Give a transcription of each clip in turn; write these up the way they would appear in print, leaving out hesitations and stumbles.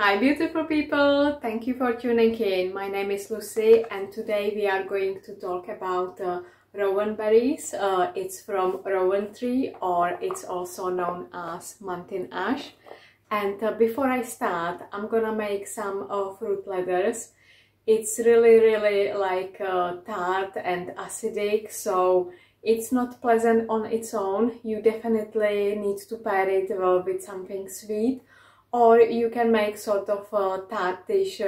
Hi beautiful people, thank you for tuning in. My name is Lucy and today we are going to talk about rowan berries. It's from rowan tree, or it's also known as mountain ash. And before I start, I'm gonna make some fruit leathers. It's really like tart and acidic, so it's not pleasant on its own. You definitely need to pair it with something sweet. Or you can make sort of a tartish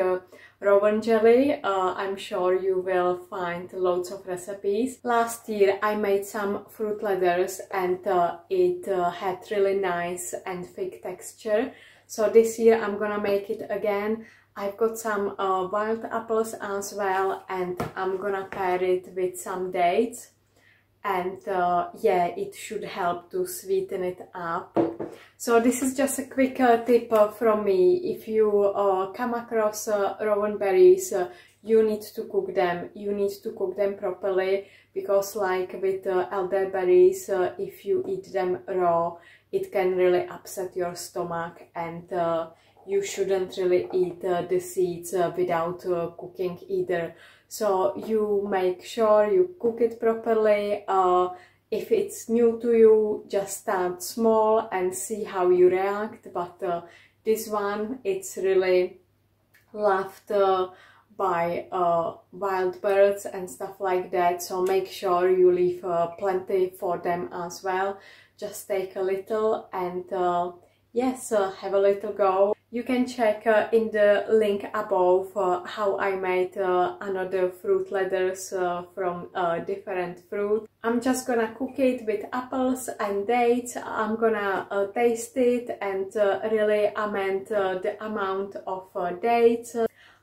rowan jelly. I'm sure you will find loads of recipes. Last year I made some fruit leathers and it had really nice and thick texture. So this year I'm gonna make it again. I've got some wild apples as well, and I'm gonna pair it with some dates. And yeah, it should help to sweeten it up. So this is just a quick tip from me. If you come across rowan berries, you need to cook them. You need to cook them properly, because like with elderberries, if you eat them raw, it can really upset your stomach, and you shouldn't really eat the seeds without cooking either. So you make sure you cook it properly. If it's new to you, just start small and see how you react. But this one, it's really loved by wild birds and stuff like that. So make sure you leave plenty for them as well. Just take a little and yes, have a little go. You can check in the link above how I made another fruit leathers from different fruit. I'm just gonna cook it with apples and dates. I'm gonna taste it and really amend the amount of dates.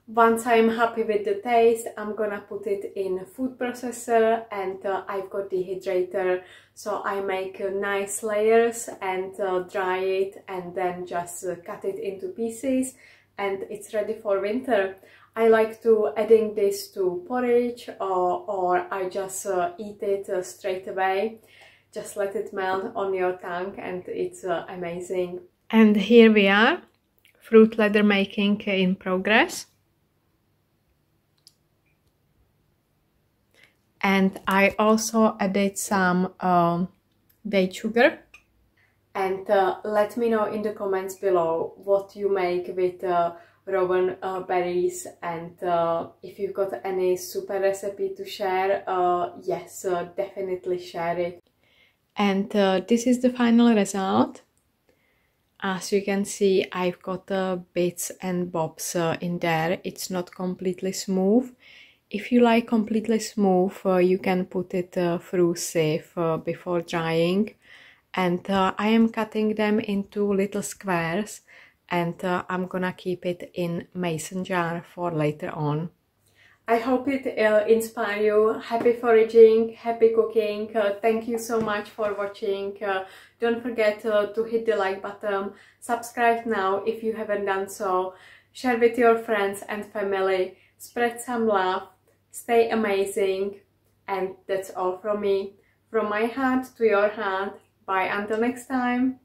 Once I'm happy with the taste, I'm gonna put it in food processor, and I've got dehydrator, so I make nice layers and dry it, and then just cut it into pieces, and it's ready for winter. I like to adding this to porridge, or I just eat it straight away. Just let it melt on your tongue and it's amazing. And here we are, fruit leather making in progress. And I also added some date sugar. And let me know in the comments below what you make with rowan berries, and if you've got any super recipe to share, yes, definitely share it. And this is the final result. As you can see, I've got bits and bobs in there. It's not completely smooth. If you like completely smooth, you can put it through sieve before drying. And I am cutting them into little squares, and I'm gonna keep it in mason jar for later on. I hope it inspires you. Happy foraging, happy cooking. Thank you so much for watching. Don't forget to hit the like button. Subscribe now if you haven't done so. Share with your friends and family. Spread some love. Stay amazing. And that's all from me. From my heart to your heart. Bye until next time.